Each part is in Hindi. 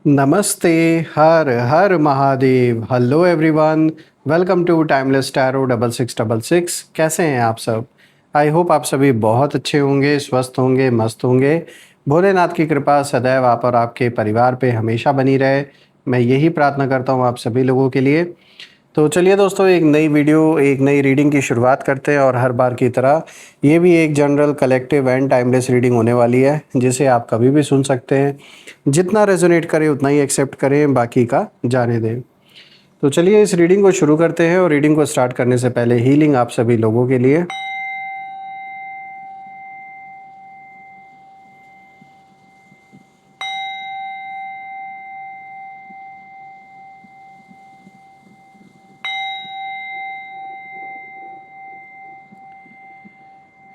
नमस्ते। हर हर Mahadev. Hello everyone. Welcome to timeless tarot 6666। कैसे हैं आप सब? आई होप आप सभी बहुत अच्छे होंगे, स्वस्थ होंगे, मस्त होंगे। भोलेनाथ की कृपा सदैव आप और आपके परिवार पे हमेशा बनी रहे, मैं यही प्रार्थना करता हूँ आप सभी लोगों के लिए। तो चलिए दोस्तों, एक नई वीडियो, एक नई रीडिंग की शुरुआत करते हैं। और हर बार की तरह ये भी एक general, collective and timeless reading होने वाली है, जिसे आप कभी भी सुन सकते हैं। जितना रेजोनेट करे उतना ही एक्सेप्ट करें, बाकी का जाने दें। तो चलिए इस रीडिंग को शुरू करते हैं। और रीडिंग को स्टार्ट करने से पहले हीलिंग आप सभी लोगों के लिए।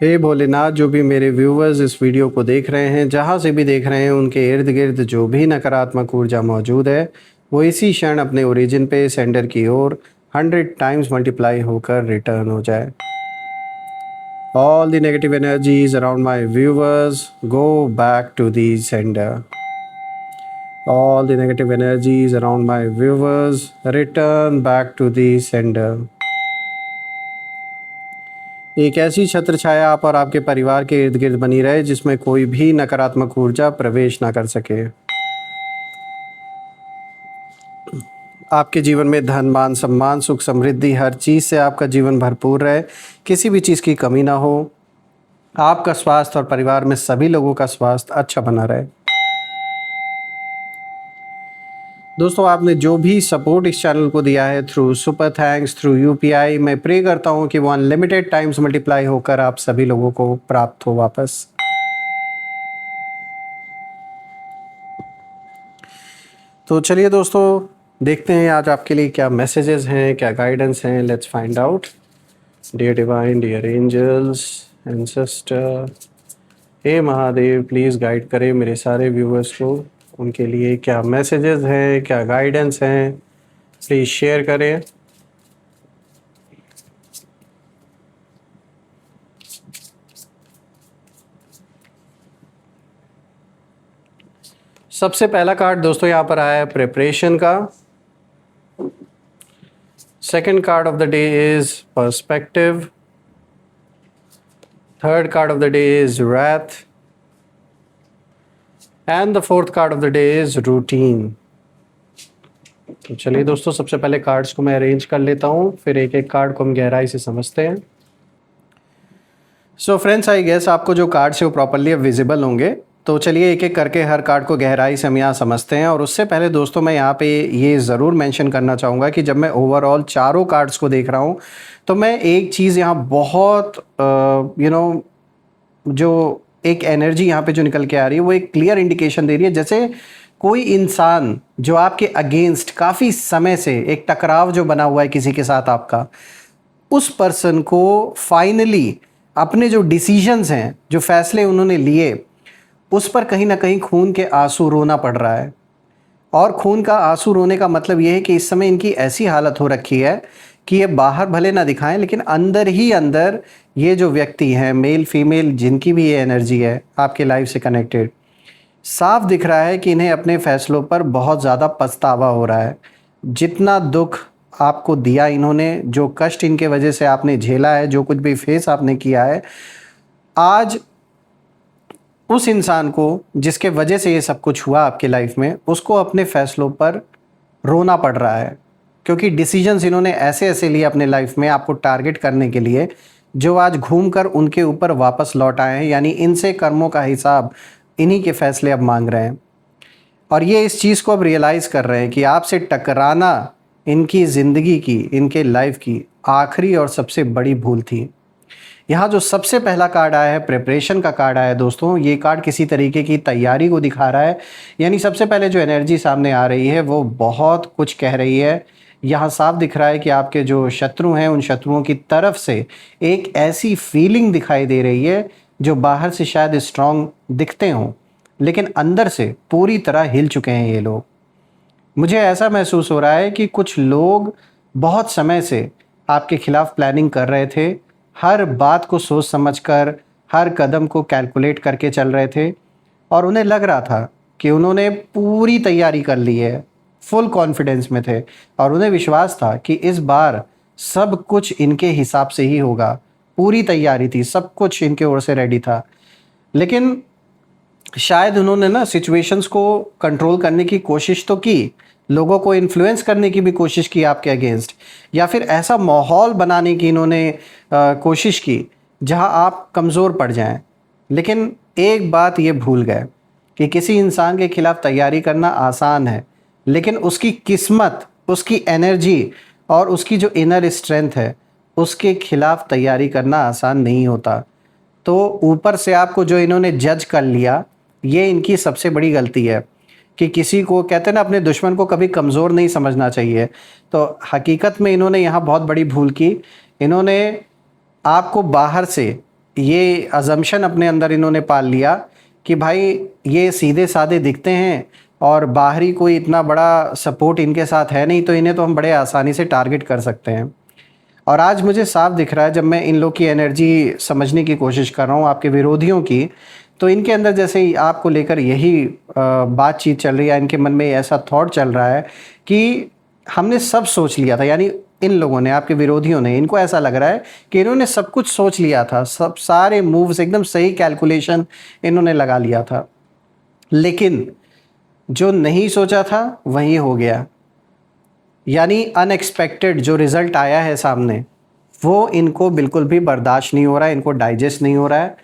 हे भोलेनाथ, जो भी मेरे व्यूवर्स इस वीडियो को देख रहे हैं, जहाँ से भी देख रहे हैं, उनके इर्द गिर्द जो भी नकारात्मक ऊर्जा मौजूद है, वो इसी क्षण अपने ओरिजिन पे सेंटर की ओर 100 टाइम्स मल्टीप्लाई होकर रिटर्न हो जाए। All the negative energies around my viewers go back to the sender. All the negative energies around my viewers return back to the sender. एक ऐसी छत्र छाया आप और आपके परिवार के इर्द गिर्द बनी रहे, जिसमें कोई भी नकारात्मक ऊर्जा प्रवेश ना कर सके। आपके जीवन में धन, मान, सम्मान, सुख, समृद्धि, हर चीज़ से आपका जीवन भरपूर रहे, किसी भी चीज़ की कमी ना हो। आपका स्वास्थ्य और परिवार में सभी लोगों का स्वास्थ्य अच्छा बना रहे। दोस्तों, आपने जो भी सपोर्ट इस चैनल को दिया है through super thanks, through UPI, मैं प्रे करता हूँ कि वो अनलिमिटेड टाइम्स मल्टीप्लाई होकर आप सभी लोगों को प्राप्त हो वापस। तो चलिए दोस्तों, देखते हैं आज आपके लिए क्या मैसेजेस हैं, क्या गाइडेंस हैं। Let's find out. Dear divine, dear angels, ancestor, हे महादेव, प्लीज़ गाइड करें मेरे सारे व्यूअर्स को। उनके लिए क्या मैसेजेस हैं, क्या गाइडेंस हैं, प्लीज़ शेयर करें। सबसे पहला कार्ड दोस्तों यहाँ पर आया है प्रिपरेशन का। Second card of the day is perspective. Third card of the day is wrath and the fourth card of the day is routine. तो चलिए दोस्तों, सबसे पहले कार्ड्स को मैं अरेंज कर लेता हूँ, फिर एक एक कार्ड को हम गहराई से समझते हैं। सो फ्रेंड्स, आई गेस आपको जो कार्ड्स है वो प्रॉपरली विजिबल होंगे। तो चलिए एक एक करके हर कार्ड को गहराई से हम यहाँ समझते हैं। और उससे पहले दोस्तों, मैं यहाँ पे ये ज़रूर मेंशन करना चाहूँगा कि जब मैं ओवरऑल चारों कार्ड्स को देख रहा हूँ, तो मैं एक चीज़ यहाँ बहुत जो एक एनर्जी यहाँ पे जो निकल के आ रही है, वो एक क्लियर इंडिकेशन दे रही है, जैसे कोई इंसान जो आपके अगेंस्ट काफ़ी समय से एक टकराव जो बना हुआ है किसी के साथ आपका, उस पर्सन को फाइनली अपने जो डिसीजंस हैं, जो फैसले उन्होंने लिए, उस पर कहीं ना कहीं खून के आंसू रोना पड़ रहा है। और खून का आंसू रोने का मतलब ये है कि इस समय इनकी ऐसी हालत हो रखी है कि ये बाहर भले ना दिखाएं, लेकिन अंदर ही अंदर ये जो व्यक्ति हैं, मेल फीमेल, जिनकी भी ये एनर्जी है आपके लाइफ से कनेक्टेड, साफ दिख रहा है कि इन्हें अपने फैसलों पर बहुत ज़्यादा पछतावा हो रहा है। जितना दुख आपको दिया इन्होंने, जो कष्ट इनके वजह से आपने झेला है, जो कुछ भी फेस आपने किया है, आज उस इंसान को जिसके वजह से ये सब कुछ हुआ आपके लाइफ में, उसको अपने फैसलों पर रोना पड़ रहा है। क्योंकि डिसीजंस इन्होंने ऐसे ऐसे लिए अपने लाइफ में आपको टारगेट करने के लिए, जो आज घूमकर उनके ऊपर वापस लौट आए हैं। यानी इनसे कर्मों का हिसाब इन्हीं के फैसले अब मांग रहे हैं। और ये इस चीज़ को अब रियलाइज़ कर रहे हैं कि आपसे टकराना इनकी ज़िंदगी की, इनके लाइफ की आखिरी और सबसे बड़ी भूल थी। यहाँ जो सबसे पहला कार्ड आया है, प्रिपरेशन का कार्ड आया है दोस्तों, ये कार्ड किसी तरीके की तैयारी को दिखा रहा है। यानी सबसे पहले जो एनर्जी सामने आ रही है वो बहुत कुछ कह रही है। यहाँ साफ दिख रहा है कि आपके जो शत्रु हैं, उन शत्रुओं की तरफ से एक ऐसी फीलिंग दिखाई दे रही है जो बाहर से शायद स्ट्रांग दिखते हों, लेकिन अंदर से पूरी तरह हिल चुके हैं ये लोग। मुझे ऐसा महसूस हो रहा है कि कुछ लोग बहुत समय से आपके खिलाफ प्लानिंग कर रहे थे, हर बात को सोच समझकर, हर कदम को कैलकुलेट करके चल रहे थे। और उन्हें लग रहा था कि उन्होंने पूरी तैयारी कर ली है, फुल कॉन्फिडेंस में थे और उन्हें विश्वास था कि इस बार सब कुछ इनके हिसाब से ही होगा। पूरी तैयारी थी, सब कुछ इनके ओर से रेडी था। लेकिन शायद उन्होंने ना सिचुएशंस को कंट्रोल करने की कोशिश तो की, लोगों को इन्फ्लुएंस करने की भी कोशिश की आपके अगेंस्ट, या फिर ऐसा माहौल बनाने की इन्होंने कोशिश की जहां आप कमज़ोर पड़ जाएं। लेकिन एक बात ये भूल गए कि किसी इंसान के खिलाफ तैयारी करना आसान है, लेकिन उसकी किस्मत, उसकी एनर्जी और उसकी जो इनर स्ट्रेंथ है, उसके खिलाफ तैयारी करना आसान नहीं होता। तो ऊपर से आपको जो इन्होंने जज कर लिया, ये इनकी सबसे बड़ी गलती है कि किसी को, कहते हैं ना, अपने दुश्मन को कभी कमज़ोर नहीं समझना चाहिए। तो हकीकत में इन्होंने यहाँ बहुत बड़ी भूल की। इन्होंने आपको बाहर से ये अजम्पशन अपने अंदर इन्होंने पाल लिया कि भाई ये सीधे साधे दिखते हैं और बाहरी कोई इतना बड़ा सपोर्ट इनके साथ है नहीं, तो इन्हें तो हम बड़े आसानी से टारगेट कर सकते हैं। और आज मुझे साफ दिख रहा है, जब मैं इन लोग की एनर्जी समझने की कोशिश कर रहा हूँ, आपके विरोधियों की, तो इनके अंदर जैसे ही आपको लेकर यही बातचीत चल रही है, इनके मन में ऐसा थॉट चल रहा है कि हमने सब सोच लिया था। यानी इन लोगों ने, आपके विरोधियों ने, इनको ऐसा लग रहा है कि इन्होंने सब कुछ सोच लिया था, सब सारे मूव्स एकदम सही कैलकुलेशन इन्होंने लगा लिया था। लेकिन जो नहीं सोचा था वही हो गया। यानी अनएक्सपेक्टेड जो रिज़ल्ट आया है सामने, वो इनको बिल्कुल भी बर्दाश्त नहीं हो रहा है, इनको डाइजेस्ट नहीं हो रहा है।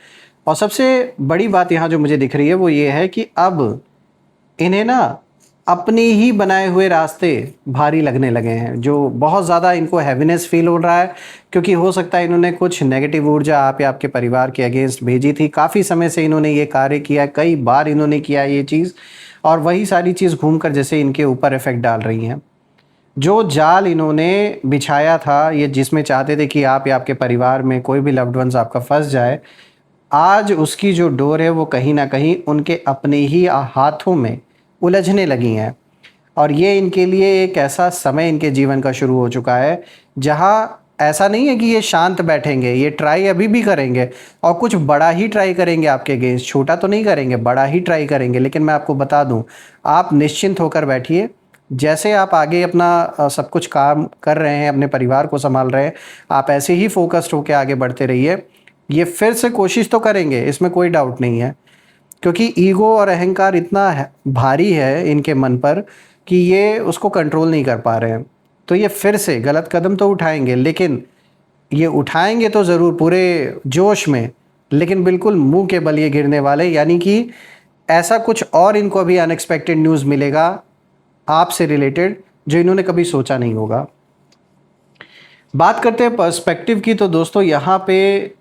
और सबसे बड़ी बात यहाँ जो मुझे दिख रही है वो ये है कि अब इन्हें ना अपने ही बनाए हुए रास्ते भारी लगने लगे हैं, जो बहुत ज़्यादा इनको हैवीनेस फील हो रहा है, क्योंकि हो सकता है इन्होंने कुछ नेगेटिव ऊर्जा आप या आपके परिवार के अगेंस्ट भेजी थी। काफ़ी समय से इन्होंने ये कार्य किया, कई बार इन्होंने किया ये चीज़, और वही सारी चीज़ घूमकर जैसे इनके ऊपर इफ़ेक्ट डाल रही हैं। जो जाल इन्होंने बिछाया था, ये जिसमें चाहते थे कि आप या आपके परिवार में कोई भी लव्ड वंस आपका फंस जाए, आज उसकी जो डोर है वो कहीं ना कहीं उनके अपने ही हाथों में उलझने लगी हैं। और ये इनके लिए एक ऐसा समय इनके जीवन का शुरू हो चुका है जहाँ ऐसा नहीं है कि ये शांत बैठेंगे, ये ट्राई अभी भी करेंगे और कुछ बड़ा ही ट्राई करेंगे आपके अगेंस्ट। छोटा तो नहीं करेंगे, बड़ा ही ट्राई करेंगे। लेकिन मैं आपको बता दूं, आप निश्चिंत होकर बैठिए। जैसे आप आगे अपना सब कुछ काम कर रहे हैं, अपने परिवार को संभाल रहे हैं, आप ऐसे ही फोकस्ड होकर आगे बढ़ते रहिए। ये फिर से कोशिश तो करेंगे, इसमें कोई डाउट नहीं है, क्योंकि ईगो और अहंकार इतना भारी है इनके मन पर कि ये उसको कंट्रोल नहीं कर पा रहे हैं। तो ये फिर से गलत कदम तो उठाएंगे, लेकिन ये उठाएंगे तो ज़रूर पूरे जोश में, लेकिन बिल्कुल मुंह के बल ये गिरने वाले। यानी कि ऐसा कुछ और इनको अभी अनएक्सपेक्टेड न्यूज़ मिलेगा आपसे रिलेटेड जो इन्होंने कभी सोचा नहीं होगा। बात करते हैं पर्सपेक्टिव की, तो दोस्तों यहाँ पे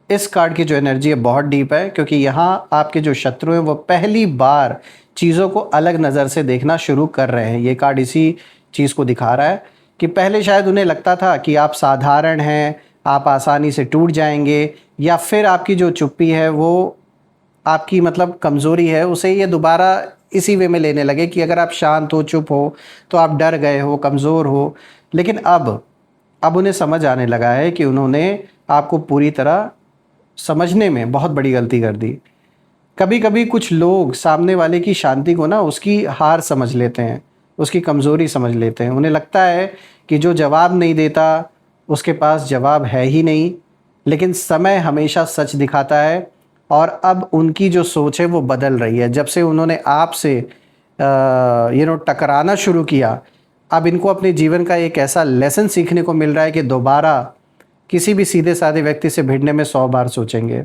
इस कार्ड की जो एनर्जी है बहुत डीप है, क्योंकि यहाँ आपके जो शत्रु हैं वो पहली बार चीज़ों को अलग नज़र से देखना शुरू कर रहे हैं। ये कार्ड इसी चीज़ को दिखा रहा है कि पहले शायद उन्हें लगता था कि आप साधारण हैं, आप आसानी से टूट जाएंगे, या फिर आपकी जो चुप्पी है वो आपकी मतलब कमज़ोरी है, उसे ये दोबारा इसी वे में लेने लगे कि अगर आप शांत हो, चुप हो, तो आप डर गए हो, कमज़ोर हो। लेकिन अब उन्हें समझ आने लगा है कि उन्होंने आपको पूरी तरह समझने में बहुत बड़ी गलती कर दी। कभी कभी कुछ लोग सामने वाले की शांति को ना उसकी हार समझ लेते हैं, उसकी कमज़ोरी समझ लेते हैं। उन्हें लगता है कि जो जवाब नहीं देता उसके पास जवाब है ही नहीं। लेकिन समय हमेशा सच दिखाता है, और अब उनकी जो सोच है वो बदल रही है। जब से उन्होंने आपसे टकराना शुरू किया, अब इनको अपने जीवन का एक ऐसा लेसन सीखने को मिल रहा है कि दोबारा किसी भी सीधे साधे व्यक्ति से भिड़ने में 100 बार सोचेंगे।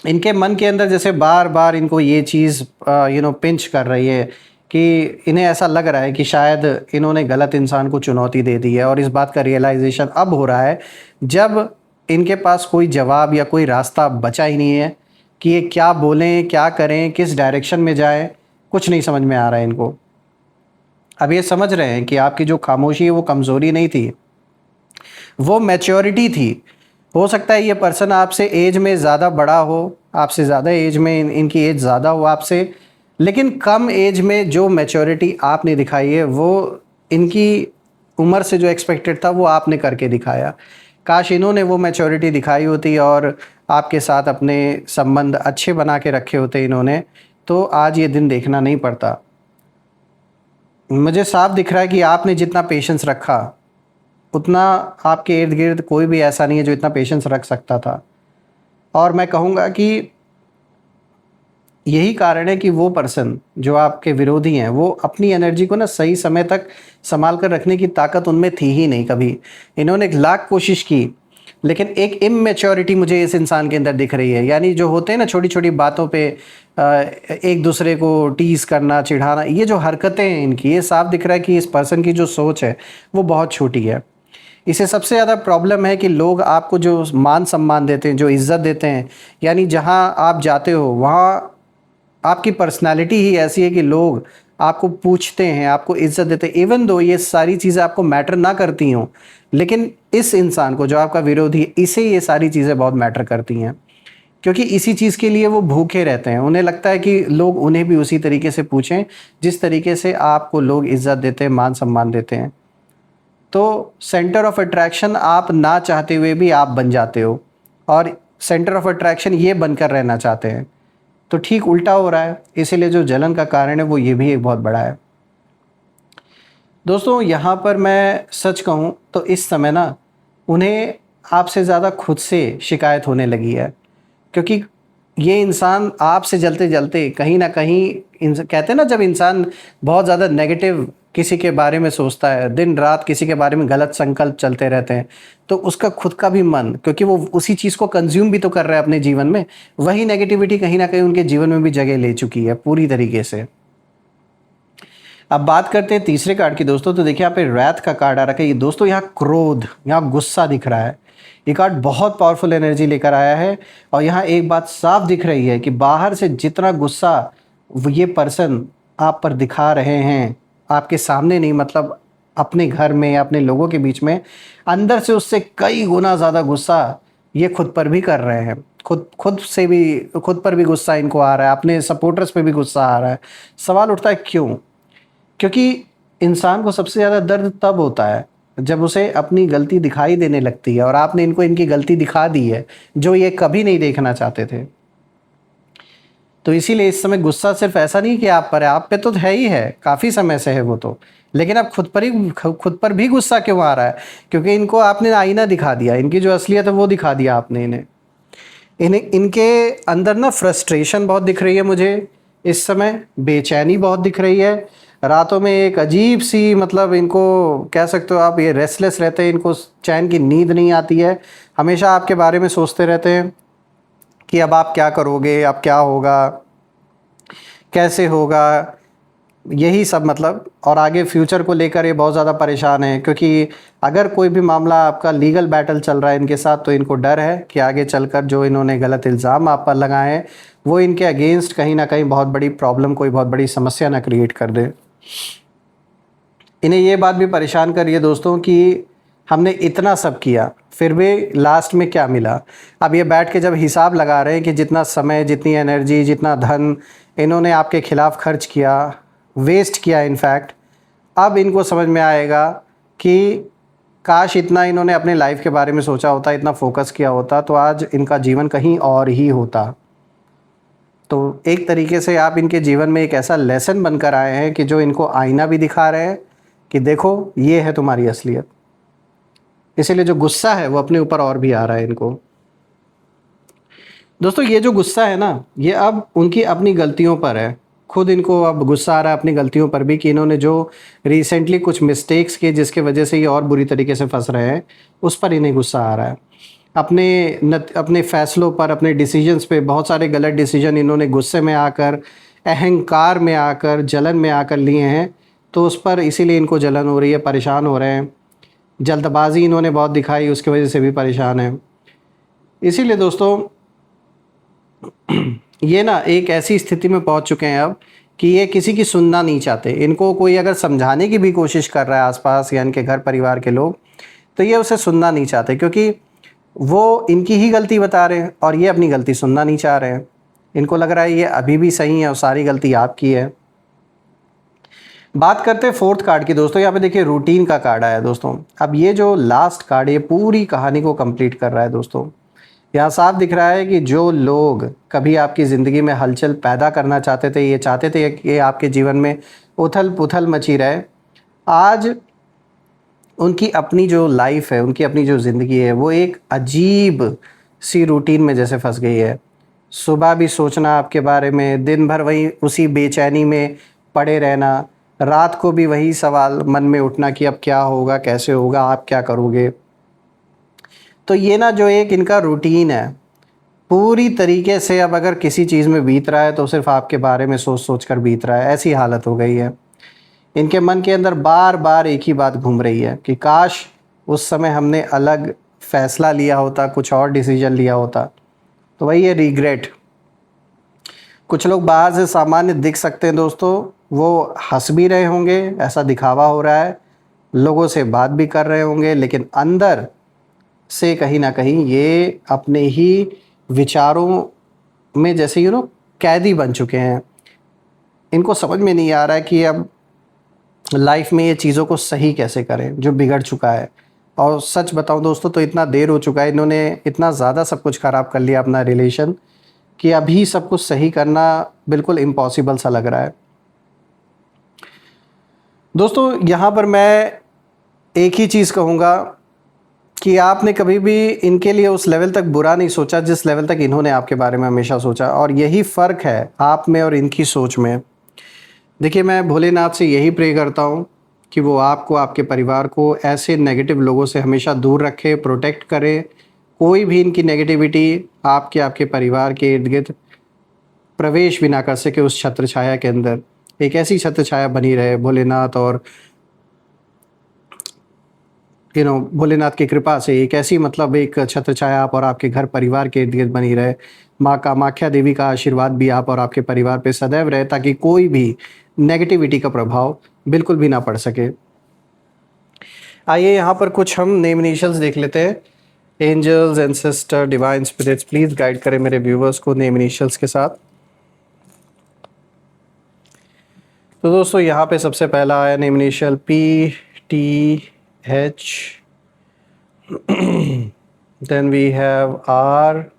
इनके मन के अंदर जैसे बार बार इनको ये चीज़ पिंच कर रही है कि इन्हें ऐसा लग रहा है कि शायद इन्होंने गलत इंसान को चुनौती दे दी है। और इस बात का रियलाइजेशन अब हो रहा है जब इनके पास कोई जवाब या कोई रास्ता बचा ही नहीं है कि ये क्या बोलें, क्या करें, किस डायरेक्शन में जाएं। कुछ नहीं समझ में आ रहा है इनको। अब ये समझ रहे हैं कि आपकी जो खामोशी है वो कमज़ोरी नहीं थी, वो मैच्योरिटी थी। हो सकता है ये पर्सन आपसे एज में ज़्यादा बड़ा हो, आपसे ज़्यादा एज में इनकी एज ज़्यादा हो आपसे, लेकिन कम एज में जो मैच्योरिटी आपने दिखाई है वो इनकी उम्र से जो एक्सपेक्टेड था वो आपने करके दिखाया। काश इन्होंने वो मैच्योरिटी दिखाई होती और आपके साथ अपने संबंध अच्छे बना के रखे होते इन्होंने, तो आज ये दिन देखना नहीं पड़ता। मुझे साफ दिख रहा है कि आपने जितना पेशेंस रखा, उतना आपके इर्द गिर्द कोई भी ऐसा नहीं है जो इतना पेशेंस रख सकता था। और मैं कहूँगा कि यही कारण है कि वो पर्सन जो आपके विरोधी हैं, वो अपनी एनर्जी को ना सही समय तक संभाल कर रखने की ताकत उनमें थी ही नहीं कभी। इन्होंने एक लाख कोशिश की, लेकिन एक इमेच्योरिटी मुझे इस इंसान के अंदर दिख रही है। यानी जो होते हैं ना छोटी छोटी बातों पे एक दूसरे को टीज़ करना, चिढ़ाना, ये जो हरकतें हैं इनकी, ये साफ दिख रहा है कि इस पर्सन की जो सोच है वो बहुत छोटी है। इसे सबसे ज़्यादा प्रॉब्लम है कि लोग आपको जो मान सम्मान देते हैं, जो इज़्ज़त देते हैं, यानी जहाँ आप जाते हो वहाँ आपकी पर्सनालिटी ही ऐसी है कि लोग आपको पूछते हैं, आपको इज्जत देते हैं, इवन दो ये सारी चीज़ें आपको मैटर ना करती हों, लेकिन इस इंसान को जो आपका विरोधी है, इसे ये सारी चीज़ें बहुत मैटर करती हैं, क्योंकि इसी चीज़ के लिए वो भूखे रहते हैं। उन्हें लगता है कि लोग उन्हें भी उसी तरीके से पूछें जिस तरीके से आपको लोग इज्जत देते हैं, मान सम्मान देते हैं। तो सेंटर ऑफ अट्रैक्शन आप ना चाहते हुए भी आप बन जाते हो, और सेंटर ऑफ अट्रैक्शन ये बनकर रहना चाहते हैं। तो ठीक उल्टा हो रहा है, इसीलिए जो जलन का कारण है वो ये भी एक बहुत बड़ा है। दोस्तों यहाँ पर मैं सच कहूँ तो इस समय ना उन्हें आपसे ज़्यादा खुद से शिकायत होने लगी है, क्योंकि ये इंसान आपसे जलते जलते कहीं ना कहीं कहते हैं ना, जब इंसान बहुत ज़्यादा नेगेटिव किसी के बारे में सोचता है, दिन रात किसी के बारे में गलत संकल्प चलते रहते हैं, तो उसका खुद का भी मन, क्योंकि वो उसी चीज़ को कंज्यूम भी तो कर रहा है अपने जीवन में, वही नेगेटिविटी कहीं ना कहीं उनके जीवन में भी जगह ले चुकी है पूरी तरीके से। अब बात करते हैं तीसरे कार्ड की दोस्तों। तो देखिए यहाँ पे रैथ का कार्ड आ रखा है। ये दोस्तों यहाँ क्रोध, यहाँ गुस्सा दिख रहा है। ये कार्ड बहुत पावरफुल एनर्जी लेकर आया है, और यहाँ एक बात साफ दिख रही है कि बाहर से जितना गुस्सा ये पर्सन आप पर दिखा रहे हैं, आपके सामने नहीं, मतलब अपने घर में या अपने लोगों के बीच में, अंदर से उससे कई गुना ज़्यादा गुस्सा ये खुद पर भी कर रहे हैं। खुद पर भी गुस्सा इनको आ रहा है, अपने सपोर्टर्स पे भी गुस्सा आ रहा है। सवाल उठता है क्यों? क्योंकि इंसान को सबसे ज़्यादा दर्द तब होता है जब उसे अपनी गलती दिखाई देने लगती है, और आपने इनको इनकी गलती दिखा दी है जो ये कभी नहीं देखना चाहते थे। तो इसीलिए इस समय गुस्सा सिर्फ ऐसा नहीं कि आप पर है, आप पे तो है ही है, काफ़ी समय से है वो तो, लेकिन अब खुद पर भी गुस्सा क्यों आ रहा है? क्योंकि इनको आपने आईना दिखा दिया, इनकी जो असलियत है वो दिखा दिया आपने इन्हें इनके अंदर ना फ्रस्ट्रेशन बहुत दिख रही है मुझे इस समय, बेचैनी बहुत दिख रही है। रातों में एक अजीब सी, मतलब इनको कह सकते हो आप, ये रेस्टलेस रहते हैं, इनको चैन की नींद नहीं आती है, हमेशा आपके बारे में सोचते रहते हैं कि अब आप क्या करोगे, अब क्या होगा, कैसे होगा, यही सब मतलब। और आगे फ्यूचर को लेकर ये बहुत ज़्यादा परेशान है, क्योंकि अगर कोई भी मामला आपका लीगल बैटल चल रहा है इनके साथ, तो इनको डर है कि आगे चलकर जो इन्होंने गलत इल्ज़ाम आप पर लगाए हैं वो इनके अगेंस्ट कहीं ना कहीं बहुत बड़ी प्रॉब्लम, कोई बहुत बड़ी समस्या ना क्रिएट कर दे। इन्हें ये बात भी परेशान कर रही है दोस्तों कि हमने इतना सब किया फिर भी लास्ट में क्या मिला। अब ये बैठ के जब हिसाब लगा रहे हैं कि जितना समय, जितनी एनर्जी, जितना धन इन्होंने आपके ख़िलाफ़ खर्च किया, वेस्ट किया इनफैक्ट, अब इनको समझ में आएगा कि काश इतना इन्होंने अपने लाइफ के बारे में सोचा होता, इतना फोकस किया होता, तो आज इनका जीवन कहीं और ही होता। तो एक तरीके से आप इनके जीवन में एक ऐसा लेसन बनकर आए हैं कि जो इनको आईना भी दिखा रहे हैं कि देखो ये है तुम्हारी असलियत। इसीलिए जो गुस्सा है वो अपने ऊपर और भी आ रहा है इनको। दोस्तों ये जो गुस्सा है ना, ये अब उनकी अपनी गलतियों पर है। खुद इनको अब गुस्सा आ रहा है अपनी गलतियों पर भी, कि इन्होंने जो रिसेंटली कुछ मिस्टेक्स किए जिसके वजह से ये और बुरी तरीके से फंस रहे हैं, उस पर इन्हें गुस्सा आ रहा है। अपने फ़ैसलों पर, अपने डिसीजंस पे, बहुत सारे गलत डिसीजन इन्होंने गुस्से में आकर, अहंकार में आकर, जलन में आकर लिए हैं, तो उस पर इसीलिए इनको जलन हो रही है, परेशान हो रहे हैं। जल्दबाजी इन्होंने बहुत दिखाई, उसकी वजह से भी परेशान है। इसीलिए दोस्तों ये ना एक ऐसी स्थिति में पहुंच चुके हैं अब कि ये किसी की सुनना नहीं चाहते। इनको कोई अगर समझाने की भी कोशिश कर रहा है आसपास या इनके घर परिवार के लोग, तो ये उसे सुनना नहीं चाहते, क्योंकि वो इनकी ही गलती बता रहे हैं और ये अपनी गलती सुनना नहीं चाह रहे हैं। इनको लग रहा है ये अभी भी सही है और सारी गलती आपकी है। बात करते हैं फोर्थ कार्ड की दोस्तों। यहाँ पे देखिए रूटीन का कार्ड आया है दोस्तों। अब ये जो लास्ट कार्ड, ये पूरी कहानी को कंप्लीट कर रहा है दोस्तों। यहाँ साफ दिख रहा है कि जो लोग कभी आपकी ज़िंदगी में हलचल पैदा करना चाहते थे, ये चाहते थे कि आपके जीवन में उथल पुथल मची रहे, आज उनकी अपनी जो लाइफ है, उनकी अपनी जो ज़िंदगी है, वो एक अजीब सी रूटीन में जैसे फंस गई है। सुबह भी सोचना आपके बारे में, दिन भर वही उसी बेचैनी में पड़े रहना, रात को भी वही सवाल मन में उठना कि अब क्या होगा, कैसे होगा, आप क्या करोगे। तो ये ना जो एक इनका रूटीन है, पूरी तरीके से अब अगर किसी चीज़ में बीत रहा है तो सिर्फ आपके बारे में सोच सोच कर बीत रहा है, ऐसी हालत हो गई है। इनके मन के अंदर बार बार एक ही बात घूम रही है कि काश उस समय हमने अलग फैसला लिया होता, कुछ और डिसीजन लिया होता। तो वही है रिग्रेट। कुछ लोग बाहर से सामान्य दिख सकते हैं दोस्तों, वो हंस भी रहे होंगे, ऐसा दिखावा हो रहा है, लोगों से बात भी कर रहे होंगे, लेकिन अंदर से कहीं ना कहीं ये अपने ही विचारों में जैसे कैदी बन चुके हैं। इनको समझ में नहीं आ रहा है कि अब लाइफ में ये चीज़ों को सही कैसे करें जो बिगड़ चुका है। और सच बताऊं दोस्तों तो इतना देर हो चुका है, इन्होंने इतना ज़्यादा सब कुछ ख़राब कर लिया अपना रिलेशन, कि अभी सब कुछ सही करना बिल्कुल इम्पॉसिबल सा लग रहा है। दोस्तों यहाँ पर मैं एक ही चीज़ कहूँगा कि आपने कभी भी इनके लिए उस लेवल तक बुरा नहीं सोचा जिस लेवल तक इन्होंने आपके बारे में हमेशा सोचा, और यही फ़र्क है आप में और इनकी सोच में। देखिए, मैं भोलेनाथ से यही प्रे करता हूँ कि वो आपको, आपके परिवार को ऐसे नेगेटिव लोगों से हमेशा दूर रखे, प्रोटेक्ट करे। कोई भी इनकी नेगेटिविटी आपके परिवार के इर्द गिर्द प्रवेश भी ना कर सके उस छत्र छाया के अंदर। एक ऐसी छत्र छाया बनी रहे भोलेनाथ और भोलेनाथ की कृपा से एक ऐसी एक छत्र छाया आप और आपके घर परिवार के इर्द गिर्द बनी रहे। माँ कामाख्या देवी का आशीर्वाद भी आप और आपके परिवार पे सदैव रहे, ताकि कोई भी नेगेटिविटी का प्रभाव बिल्कुल भी ना पड़ सके। आइए यहाँ पर कुछ हम नेम इनिशियल्स देख लेते हैं। Angels, ancestor, divine spirits, please guide करें मेरे व्यूवर्स को नेम इनिशियल्स के साथ। तो दोस्तों यहाँ पे सबसे पहला आया name initial PTH, then we have RJUEMNZ।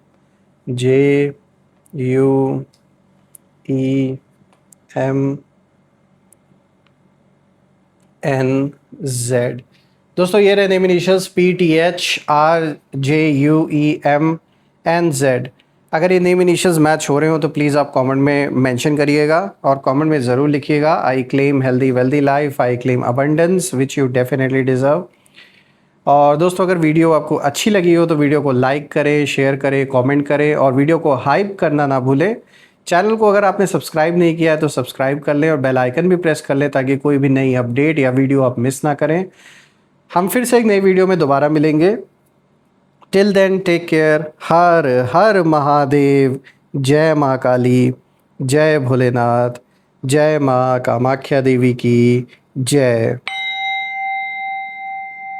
दोस्तों ये रहे नेम इनिशियल्स PTH RJUEMNZ। अगर ये नेम इनिशियल्स मैच हो रहे हो तो प्लीज़ आप कमेंट में मेंशन करिएगा, और कमेंट में ज़रूर लिखिएगा, I claim healthy wealthy life, I claim abundance which you definitely deserve. और दोस्तों अगर वीडियो आपको अच्छी लगी हो तो वीडियो को लाइक करें, शेयर करें, कमेंट करें, और वीडियो को हाइप करना ना भूलें। चैनल को अगर आपने सब्सक्राइब नहीं किया है तो सब्सक्राइब कर लें और बेल आइकन भी प्रेस कर लें, ताकि कोई भी नई अपडेट या वीडियो आप मिस ना करें। हम फिर से एक नई वीडियो में दोबारा मिलेंगे। Till then take care. हर हर महादेव। जय माँ काली, जय भोलेनाथ, जय माँ कामाख्या देवी की जय।